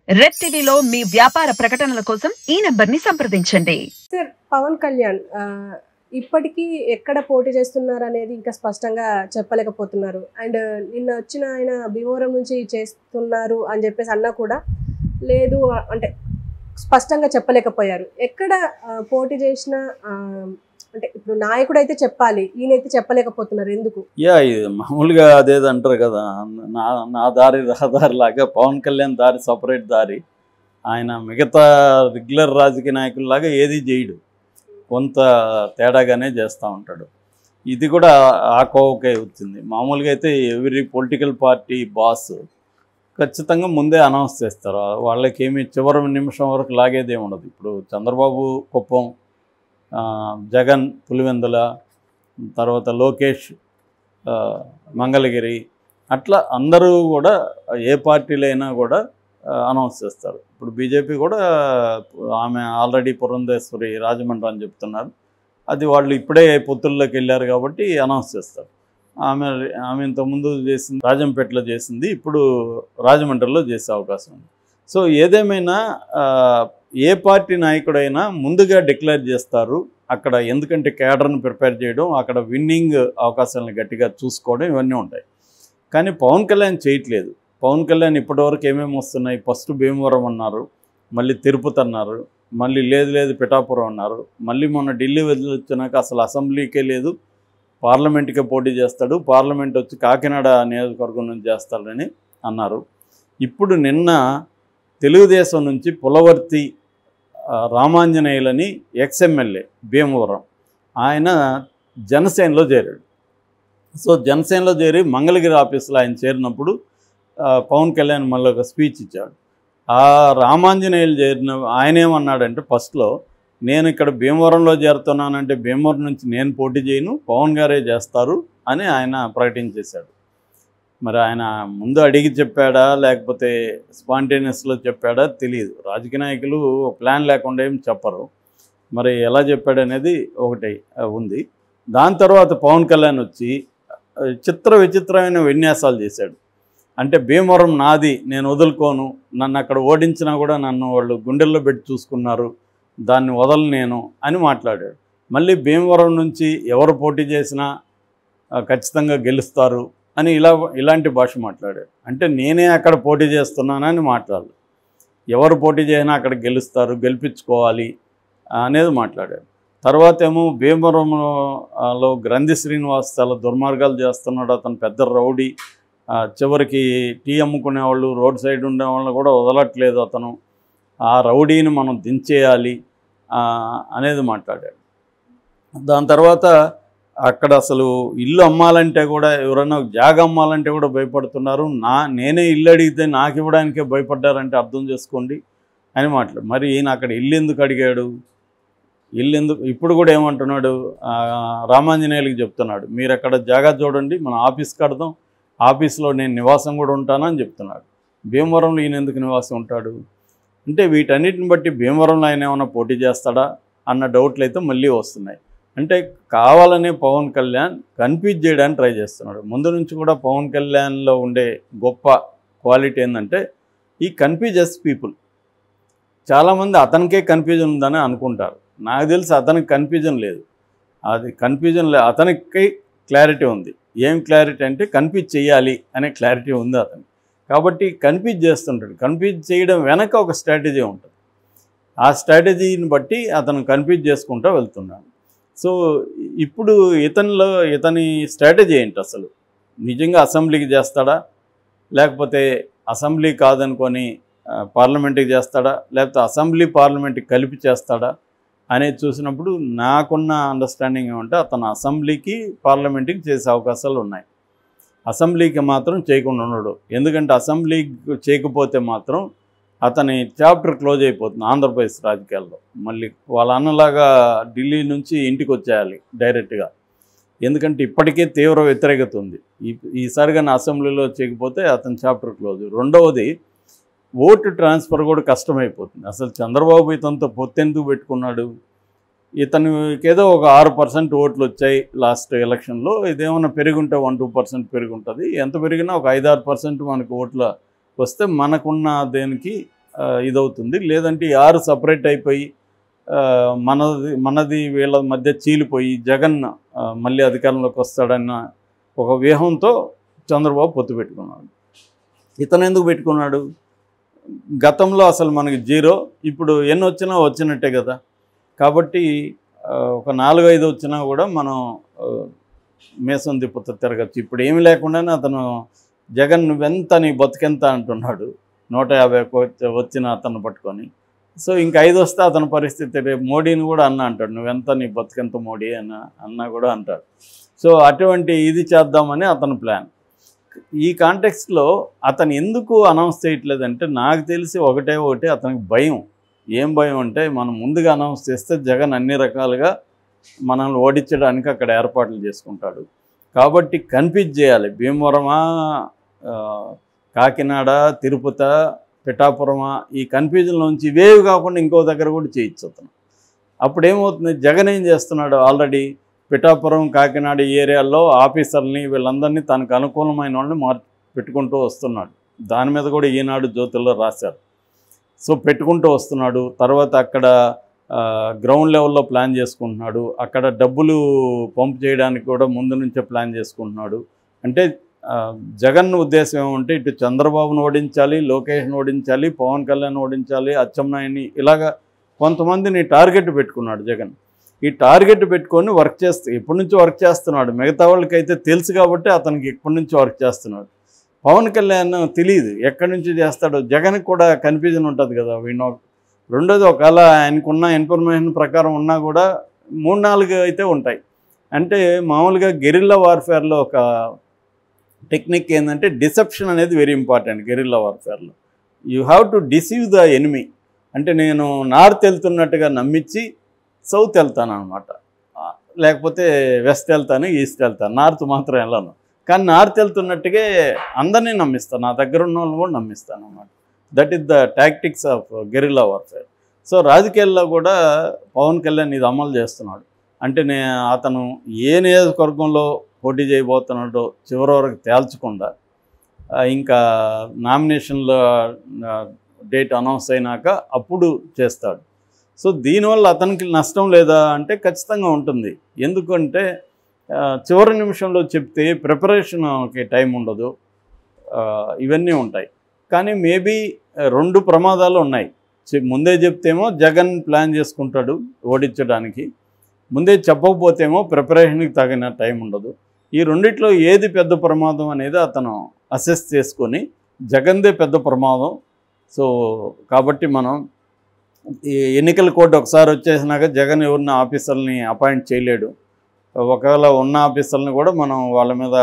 Red టీవీలో మీ వ్యాపార ప్రకటనల కోసం ఈ నంబర్ని సంప్రదించండి. సార్, పవన్ కళ్యాణ్ ఇప్పటికీ ఎక్కడ పోటీ చేస్తున్నారు అనేది ఇంకా స్పష్టంగా చెప్పలేకపోతున్నారు. అండ్ నిన్న వచ్చిన ఆయన భీమవరం నుంచి చేస్తున్నారు అని చెప్పేసి అన్నా కూడా లేదు అంటే స్పష్టంగా చెప్పలేకపోయారు. ఎక్కడ పోటీ చేసిన అంటే ఇప్పుడు నాయకుడు అయితే చెప్పాలి, ఈయనైతే చెప్పలేకపోతున్నారు. ఎందుకు? ఇది మామూలుగా అదేది అంటారు కదా, నా దారి రహదారి లాగా పవన్ కళ్యాణ్ దారి సపరేట్ దారి. ఆయన మిగతా రెగ్యులర్ రాజకీయ నాయకుల్లాగా ఏది చేయడు, కొంత తేడాగానే చేస్తూ ఉంటాడు. ఇది కూడా ఆ కోవకే వచ్చింది. మామూలుగా అయితే ఎవ్రీ పొలిటికల్ పార్టీ బాస్ ఖచ్చితంగా ముందే అనౌన్స్ చేస్తారు. వాళ్ళకేమి చివరి నిమిషం వరకు లాగేదే ఉండదు. ఇప్పుడు చంద్రబాబు కుప్పం, జగన్ పులివెందుల, తర్వాత లోకేష్ మంగళగిరి, అట్లా అందరూ కూడా ఏ పార్టీలైనా కూడా అనౌన్స్ చేస్తారు. ఇప్పుడు బీజేపీ కూడా ఆమె ఆల్రెడీ పురంధేశ్వరి రాజమండ్రి అని చెప్తున్నారు. అది వాళ్ళు ఇప్పుడే పొత్తుల్లోకి వెళ్ళారు కాబట్టి అనౌన్స్ చేస్తారు. ఆమె ఇంతకుముందు చేసింది రాజంపేటలో చేసింది, ఇప్పుడు రాజమండ్రిలో చేసే అవకాశం ఉంది. సో ఏదేమైనా ఏ పార్టీ నాయకుడైనా ముందుగా డిక్లేర్ చేస్తారు అక్కడ, ఎందుకంటే క్యాడర్ను ప్రిపేర్ చేయడం, అక్కడ విన్నింగ్ అవకాశాలను గట్టిగా చూసుకోవడం, ఇవన్నీ ఉంటాయి. కానీ పవన్ కళ్యాణ్ చేయట్లేదు. పవన్ కళ్యాణ్ ఇప్పటివరకు ఏమేమి వస్తున్నాయి, ఫస్ట్ భీమవరం అన్నారు, మళ్ళీ తిరుపతి అన్నారు, మళ్ళీ లేదు పిఠాపురం అన్నారు, మళ్ళీ మొన్న ఢిల్లీ వచ్చినాక అసలు అసెంబ్లీకే లేదు, పార్లమెంట్కే పోటీ చేస్తాడు, పార్లమెంట్ వచ్చి కాకినాడ నియోజకవర్గం నుంచి చేస్తాడని అన్నారు. ఇప్పుడు నిన్న తెలుగుదేశం నుంచి పులవర్తి రామాంజనేయులని ఎక్స్ఎమ్మెల్యే భీమవరం, ఆయన జనసేనలో చేరాడు. సో జనసేనలో చేరి మంగళగిరి ఆఫీసులో ఆయన చేరినప్పుడు పవన్ కళ్యాణ్ మళ్ళీ ఒక స్పీచ్ ఇచ్చాడు. ఆ రామాంజనేయులు చేరిన ఆయన ఏమన్నాడంటే, ఫస్ట్లో నేను ఇక్కడ భీమవరంలో చేరుతున్నానంటే భీమవరం నుంచి నేను పోటీ చేయను, పవన్ గారే చేస్తారు అని ఆయన ప్రకటించేశాడు. మరి ఆయన ముందు అడిగి చెప్పాడా లేకపోతే స్పాంటేనియస్లో చెప్పాడా తెలియదు. రాజకీయ నాయకులు ప్లాన్ లేకుండా ఏం చెప్పరు. మరి ఎలా చెప్పాడనేది ఒకటి ఉంది. దాని తర్వాత పవన్ కళ్యాణ్ వచ్చి విచిత్రమైన విన్యాసాలు చేశాడు. అంటే భీమవరం నాది, నేను వదులుకోను, నన్ను అక్కడ ఓడించినా కూడా నన్ను వాళ్ళు గుండెల్లో పెట్టి చూసుకున్నారు, దాన్ని వదలను నేను అని మాట్లాడాడు. మళ్ళీ భీమవరం నుంచి ఎవరు పోటీ చేసినా ఖచ్చితంగా గెలుస్తారు అని ఇలాంటి భాష మాట్లాడాడు. అంటే నేనే అక్కడ పోటీ చేస్తున్నానని మాట్లాడాలి, ఎవరు పోటీ చేసినా అక్కడ గెలుస్తారు, గెలిపించుకోవాలి అనేది మాట్లాడాడు. తర్వాత ఏమో భీమవరంలో గ్రంథి శ్రీనివాస్ చాలా దుర్మార్గాలు చేస్తున్నాడు, అతను పెద్ద రౌడీ, చివరికి టీ అమ్ముకునే వాళ్ళు, రోడ్ సైడ్ ఉండే వాళ్ళని కూడా వదలట్లేదు అతను, ఆ రౌడీని మనం దించేయాలి అనేది మాట్లాడాడు. దాని తర్వాత అక్కడ అసలు ఇల్లు అమ్మాలంటే కూడా, ఎవరైనా జాగా అమ్మాలంటే కూడా భయపడుతున్నారు, నేనే ఇల్లు అడిగితే నాకు ఇవ్వడానికే భయపడ్డారంటే అర్థం చేసుకోండి అని మాట్లాడు. మరి ఈయన అక్కడ ఇల్లు ఎందుకు అడిగాడు, ఇప్పుడు కూడా ఏమంటున్నాడు, రామాంజనేయులకి చెప్తున్నాడు, మీరు అక్కడ జాగా చూడండి, మన ఆఫీస్ కడదాం, ఆఫీస్లో నేను నివాసం కూడా ఉంటానని చెప్తున్నాడు. భీమవరంలో ఈయన ఎందుకు నివాసం ఉంటాడు అంటే, వీటన్నిటిని బట్టి భీమవరంలో ఆయన ఏమైనా పోటీ చేస్తాడా అన్న డౌట్లు అయితే మళ్ళీ వస్తున్నాయి. అంటే కావాలనే పవన్ కళ్యాణ్ కన్ఫ్యూజ్ చేయడానికి ట్రై చేస్తున్నాడు. ముందు నుంచి కూడా పవన్ కళ్యాణ్లో ఉండే గొప్ప క్వాలిటీ ఏంటంటే, ఈ కన్ఫ్యూజెస్ పీపుల్. చాలామంది అతనికే కన్ఫ్యూజన్ ఉందని అనుకుంటారు. నాకు తెలిసి అతనికి కన్ఫ్యూజన్ లేదు, అతనికి క్లారిటీ ఉంది. ఏం క్లారిటీ అంటే కన్ఫ్యూజ్ చేయాలి అనే క్లారిటీ ఉంది అతనికి. కాబట్టి కన్ఫ్యూజ్ చేస్తుంటాడు. కన్ఫ్యూజ్ చేయడం వెనక ఒక స్ట్రాటజీ ఉంటుంది. ఆ స్ట్రాటజీని బట్టి అతను కన్ఫ్యూజ్ చేసుకుంటూ వెళ్తున్నాడు. సో ఇప్పుడు ఇతని స్ట్రాటజీ ఏంటి అసలు, నిజంగా అసెంబ్లీకి చేస్తాడా, లేకపోతే అసెంబ్లీ కాదనుకొని పార్లమెంట్కి చేస్తాడా, లేకపోతే అసెంబ్లీ పార్లమెంట్కి కలిపి చేస్తాడా అనేది చూసినప్పుడు నాకున్న అండర్స్టాండింగ్ ఏమంటే, అతను అసెంబ్లీకి పార్లమెంట్కి చేసే అవకాశాలు ఉన్నాయి. అసెంబ్లీకి మాత్రం చేయకుండా ఉండడు. ఎందుకంటే అసెంబ్లీకి చేయకపోతే మాత్రం అతని చాప్టర్ క్లోజ్ అయిపోతుంది ఆంధ్రప్రదేశ్ రాజకీయాల్లో. మళ్ళీ వాళ్ళ అన్నలాగా ఢిల్లీ నుంచి ఇంటికి వచ్చేయాలి డైరెక్ట్గా. ఎందుకంటే ఇప్పటికే తీవ్ర వ్యతిరేకత ఉంది. ఈసారిగా అసెంబ్లీలో చేయకపోతే అతని చాప్టర్ క్లోజ్. రెండవది, ఓటు ట్రాన్స్ఫర్ కూడా కష్టమైపోతుంది. అసలు చంద్రబాబు ఇతనితో పొత్తెందుకు పెట్టుకున్నాడు, ఇతనికి ఏదో ఒక 6% ఓట్లు వచ్చాయి లాస్ట్ ఎలక్షన్లో. ఇదేమన్నా పెరుగుంటే 1-2% పెరుగుంటుంది. ఎంత పెరిగినా ఒక 5-6% మనకు ఓట్ల వస్తే మనకున్న దేనికి ఇదవుతుంది. లేదంటే 6 సపరేట్ అయిపోయి మనది వీళ్ళ మధ్య చీలిపోయి జగన్ మళ్ళీ అధికారంలోకి వస్తాడన్న ఒక వ్యూహంతో చంద్రబాబు పొత్తు పెట్టుకున్నాడు. ఇతను ఎందుకు పెట్టుకున్నాడు? గతంలో అసలు మనకి 0, ఇప్పుడు ఎన్ని వచ్చినా వచ్చినట్టే కదా. కాబట్టి ఒక 4-5 వచ్చినా కూడా మనం మేసం తిప్పుతో తిరగచ్చు. ఇప్పుడు ఏమీ లేకుండానే అతను జగన్ నువ్వెంత నీ బతుకెంత అంటున్నాడు 150 వచ్చిన అతను పట్టుకొని. సో ఇంకా 5 వస్తే అతని పరిస్థితి రేపు మోడీని కూడా అంటాడు నువ్వెంత నీ బతుకెంత మోడీ అన్నా కూడా అంటాడు. సో అటువంటి ఇది చేద్దామని అతని ప్లాన్. ఈ కాంటెక్స్ట్లో అతను ఎందుకు అనౌన్స్ చేయట్లేదంటే నాకు తెలిసి ఒకటే అతనికి భయం. ఏం భయం అంటే మనం ముందుగా అనౌన్స్ చేస్తే జగన్ అన్ని రకాలుగా మనల్ని ఓడించడానికి అక్కడ ఏర్పాట్లు చేసుకుంటాడు. కాబట్టి కన్ఫ్యూజ్ చేయాలి. భీమవరమా, కాకినాడ, తిరుపతి, పిఠాపురమా, ఈ కన్ఫ్యూజన్లోంచి ఇవేవి కాకుండా ఇంకో దగ్గర కూడా చేయొచ్చు అతను. అప్పుడు ఏమవుతుంది, జగన్ ఏం చేస్తున్నాడు, ఆల్రెడీ పిఠాపురం, కాకినాడ ఏరియాల్లో ఆఫీసర్ని వీళ్ళందరినీ తనకు అనుకూలమైన వాళ్ళని పెట్టుకుంటూ వస్తున్నాడు. దాని మీద కూడా ఈనాడు జ్యోతుల్లో రాశారు. సో పెట్టుకుంటూ వస్తున్నాడు. తర్వాత అక్కడ గ్రౌండ్ లెవెల్లో ప్లాన్ చేసుకుంటున్నాడు. అక్కడ డబ్బులు పంపు చేయడానికి కూడా ముందు నుంచే ప్లాన్ చేసుకుంటున్నాడు. అంటే జగన్ ఉద్దేశం ఏమంటే ఇటు చంద్రబాబును ఓడించాలి, లోకేష్ను ఓడించాలి, పవన్ కళ్యాణ్ ఓడించాలి, అచ్చెన్నాయుడిని, ఇలాగా కొంతమందిని టార్గెట్ పెట్టుకున్నాడు జగన్. ఈ టార్గెట్ పెట్టుకొని వర్క్ చేస్తూ ఎప్పటి నుంచో వర్క్ చేస్తున్నాడు. మిగతా వాళ్ళకైతే తెలుసు కాబట్టి అతనికి ఎప్పటి నుంచో వర్క్ చేస్తున్నాడు. పవన్ కళ్యాణ్ తెలియదు ఎక్కడి నుంచి చేస్తాడో. జగన్కి కూడా కన్ఫ్యూజన్ ఉంటుంది కదా. రెండోది ఒకవేళ ఆయనకున్న ఇన్ఫర్మేషన్ ప్రకారం ఉన్నా కూడా 3-4 అయితే ఉంటాయి. అంటే మామూలుగా గెరిల్లా వార్ఫేర్లో ఒక టెక్నిక్ ఏంటంటే డిసెప్షన్ అనేది వెరీ ఇంపార్టెంట్. గెరిల్లా వార్ఫేర్లో you have to deceive the enemy. అంటే నేను నార్త్ వెళ్తున్నట్టుగా నమ్మించి సౌత్ వెళ్తాను అనమాట, లేకపోతే వెస్ట్ వెళ్తాను, ఈస్ట్ వెళ్తాను, నార్త్ మాత్రం వెళ్ళను. కానీ నార్త్ వెళ్తున్నట్టుగా అందరినీ నమ్మిస్తాను, నా దగ్గర ఉన్న వాళ్ళని కూడా నమ్మిస్తాను అన్నమాట. That is the tactics of guerrilla warfare. So రాజకీయాల్లో కూడా పవన్ కళ్యాణ్ ఇది అమలు చేస్తున్నాడు. అంటే అతను ఏ నియోజకవర్గంలో పోటీ చేయబోతున్నాడో చివరి వరకు తేల్చకుండా ఇంకా నామినేషన్ల డేట్ అనౌన్స్ అయినాక అప్పుడు చేస్తాడు. సో దీనివల్ల అతనికి నష్టం లేదా అంటే ఖచ్చితంగా ఉంటుంది. ఎందుకంటే చివరి నిమిషంలో చెప్తే ప్రిపరేషన్కి టైం ఉండదు, ఇవన్నీ ఉంటాయి. కానీ మేబీ 2 ప్రమాదాలు ఉన్నాయి. ముందే చెప్తేమో జగన్ ప్లాన్ చేసుకుంటాడు ఓడించడానికి, ముందే చెప్పకపోతేమో ప్రిపరేషన్కి తగిన టైం ఉండదు. ఈ రెండిట్లో ఏది పెద్ద ప్రమాదం అనేది అతను అసెస్ చేసుకొని జగన్దే పెద్ద ప్రమాదం. సో కాబట్టి మనం ఈ ఎన్నికల కోడ్ ఒకసారి వచ్చేసినాక జగన్ ఎవరిన ఆఫీసర్ని అపాయింట్ చేయలేడు. ఒకవేళ ఉన్న ఆఫీసర్ని కూడా మనం వాళ్ళ మీద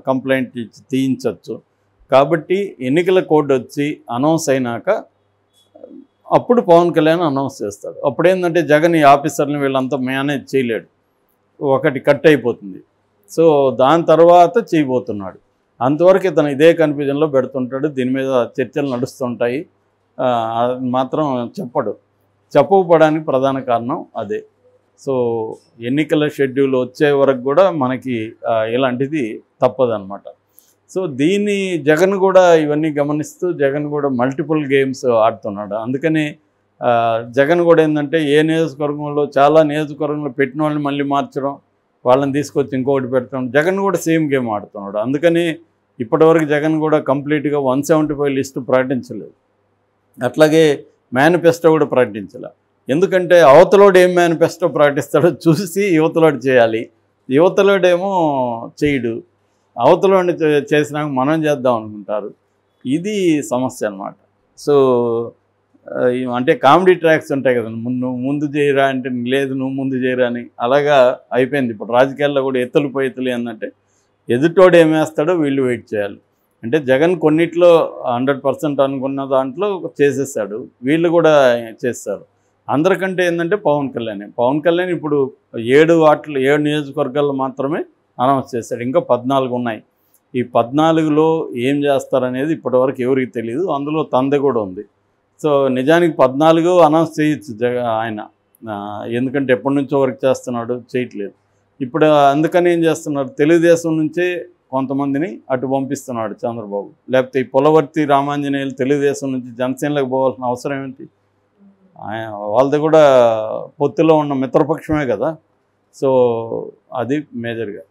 కంప్లైంట్ ఇచ్చి తీయించవచ్చు. కాబట్టి ఎన్నికల కోడ్ వచ్చి అనౌన్స్ అయినాక అప్పుడు పవన్ కళ్యాణ్ అనౌన్స్ చేస్తాడు. అప్పుడేంటంటే జగన్ ఈ ఆఫీసర్ని వీళ్ళంతా మేనేజ్ చేయలేడు, ఒకటి కట్ అయిపోతుంది. సో దాని తర్వాత చేయబోతున్నాడు. అంతవరకు ఇతను ఇదే కన్ఫ్యూజన్లో పెడుతుంటాడు. దీని మీద చర్చలు నడుస్తుంటాయి, మాత్రం చెప్పకపోవడానికి ప్రధాన కారణం అదే. సో ఎన్నికల షెడ్యూల్ వచ్చే వరకు కూడా మనకి ఇలాంటిది తప్పదన్నమాట. సో దీన్ని జగన్ కూడా ఇవన్నీ గమనిస్తూ జగన్ కూడా మల్టిపుల్ గేమ్స్ ఆడుతున్నాడు. అందుకని జగన్ కూడా ఏంటంటే ఏ నియోజకవర్గంలో చాలా నియోజకవర్గంలో పెట్టిన వాళ్ళని మళ్ళీ మార్చడం, వాళ్ళని తీసుకొచ్చి ఇంకొకటి పెట్టడం, జగన్ కూడా సేమ్ గేమ్ ఆడుతున్నాడు. అందుకని ఇప్పటివరకు జగన్ కూడా కంప్లీట్గా 175 లిస్టు ప్రకటించలేదు. అట్లాగే మేనిఫెస్టో కూడా ప్రకటించలే. ఎందుకంటే అవతలోడు ఏం మేనిఫెస్టో ప్రకటిస్తాడో చూసి యువతలోడు చేయాలి, యువతలోడేమో చేయడు, అవతలోని చేసినాక మనం చేద్దాం అనుకుంటారు. ఇది సమస్య అన్నమాట. సో అంటే కామెడీ ట్రాక్స్ ఉంటాయి కదా, ముందు చేయరా అంటే లేదు నువ్వు ముందు చేయరా అని, అలాగా అయిపోయింది. ఇప్పుడు రాజకీయాల్లో కూడా ఎత్తులు పోయితులు ఏంటంటే ఎదుటోడు ఏమేస్తాడో వీళ్ళు వెయిట్ చేయాలి. అంటే జగన్ కొన్నిట్లో 100% అనుకున్న దాంట్లో చేసేసాడు, వీళ్ళు కూడా చేస్తారు. అందరికంటే ఏంటంటే పవన్ కళ్యాణ్ ఇప్పుడు 7 నియోజకవర్గాల్లో మాత్రమే అనౌన్స్ చేశాడు. ఇంకా 14 ఉన్నాయి. ఈ 14లో ఏం చేస్తారనేది ఇప్పటివరకు ఎవరికి తెలియదు. అందులో తందె కూడా ఉంది. సో నిజానికి 14 అనౌన్స్ చేయొచ్చు ఆయన, ఎందుకంటే ఎప్పటి నుంచో వర్క్ చేస్తున్నాడు, చేయట్లేదు. ఇప్పుడు అందుకని ఏం చేస్తున్నారు, తెలుగుదేశం నుంచే కొంతమందిని అటు పంపిస్తున్నాడు చంద్రబాబు. లేకపోతే ఈ పులవర్తి రామాంజనేయులు తెలుగుదేశం నుంచి జనసేనలకు పోవాల్సిన అవసరం ఏంటి? వాళ్ళది కూడా పొత్తులో ఉన్న మిత్రపక్షమే కదా. సో అది మేజర్గా.